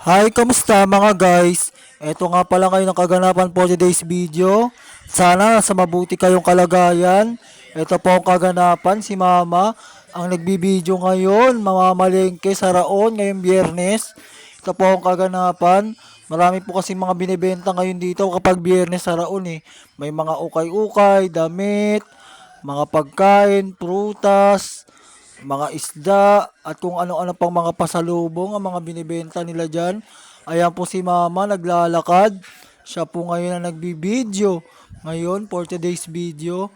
Hi, kamusta mga guys? Ito nga pala kayo ng kaganapan for today's video. Sana sa mabuti kayong kalagayan. Ito po ang kaganapan, si Mama ang nagbibideo ngayon, mamamalengke sa Raon ngayong Biyernes. Ito po ang kaganapan. Marami po kasi mga binibenta ngayon dito kapag Biyernes sa Raon eh. May mga ukay-ukay, damit, mga pagkain, prutas, mga isda at kung ano-ano pang mga pasalubong ang mga binibenta nila dyan. Ayan po si Mama naglalakad. Siya po ngayon ang nagbibideo. Ngayon for today's video,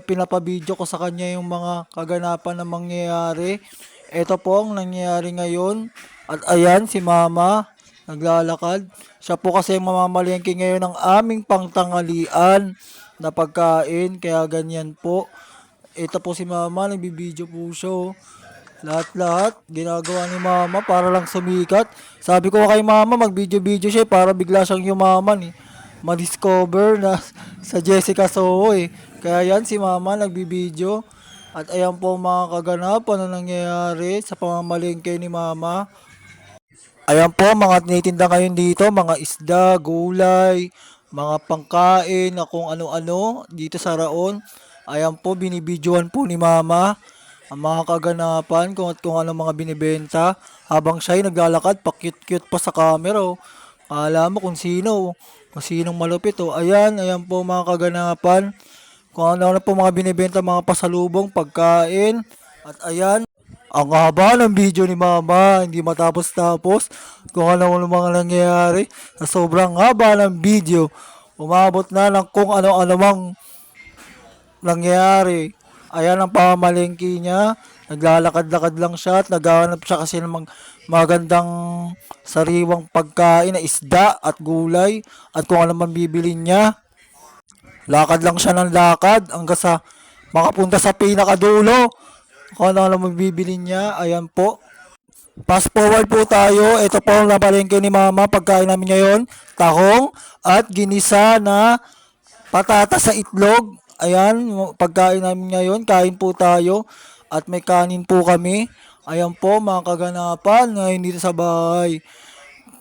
pinapabideo ko sa kanya yung mga kaganapan na mangyayari. Ito po ang nangyayari ngayon. At ayan si Mama naglalakad. Siya po kasi ang mamamalengke ngayon ng aming pangtangalian na pagkain. Kaya ganyan po. Ito po si Mama, nagbibideo po siya. Oh. Lahat-lahat, ginagawa ni Mama para lang sumikat. Sabi ko kay Mama, mag-video-video siya para bigla siyang yumaman eh. Ma-discover na sa Jessica Soho eh. Kaya yan si Mama nagbibideo. At ayan po mga kaganapan na nangyayari sa pamamalengke ni Mama. Ayan po mga tinitinda ngayon dito, mga isda, gulay, mga pangkain na kung ano-ano dito sa Raon. Ayan po, binibidyohan po ni Mama ang mga kaganapan kung ano mga binibenta. Habang siya ay naglalakad, pa-cute-cute pa sa camera. Oh. Kala mo kung sinong malupit. Oh. Ayan po mga kaganapan. Kung ano-ano po mga binibenta, mga pasalubong, pagkain. At ayan, ang haba ng video ni Mama, hindi matapos-tapos kung ano-ano mga nangyayari. Sa sobrang haba ng video, umabot na ng kung ano-ano mang nangyari. Ayan ang pamamalengke niya. Naglalakad-lakad lang siya at naghahanap siya kasi ng magandang sariwang pagkain na isda at gulay at kung ano man bibili niya. Lakad lang siya ng lakad hanggang sa makapunta sa pinakadulo. Kung ano man bibili niya. Ayan po. Fast forward po tayo. Ito po ang napalengke ni Mama. Pagkain namin ngayon, tahong at ginisa na patatas sa itlog. Ayan, pagkain namin ngayon, kain po tayo at may kanin po kami. Ayan po mga kaganapan ngayon dito sa bahay.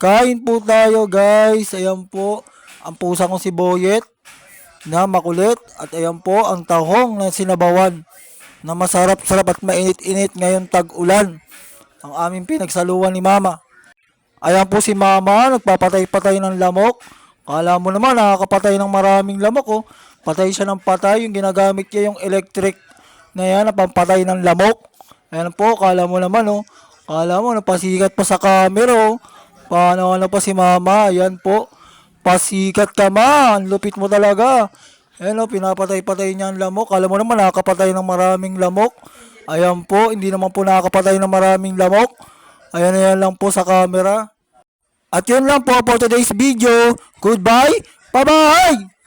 Kain po tayo guys. Ayan po, ang pusa kong si Boyet na makulit. At ayan po, ang tahong na sinabawan na masarap-sarap at mainit-init ngayon tag-ulan. Ang aming pinagsaluan ni Mama. Ayan po si Mama, nagpapatay-patay ng lamok. Kala mo naman, nakakapatay ng maraming lamok oh. Patay siya ng patay, yung ginagamit niya yung electric na yan, na pampatay ng lamok. Ayan po, kala mo naman oh. Kala mo, napasikat pa sa camera oh. Paano pa si Mama, ayan po. Pasikat ka man, lupit mo talaga. Ayan oh, pinapatay-patay niya ang lamok. Kala mo naman, nakakapatay ng maraming lamok. Ayan po, hindi naman po nakakapatay ng maraming lamok. Ayan lang po sa camera. At yun lang po for today's video. Goodbye. Bye-bye.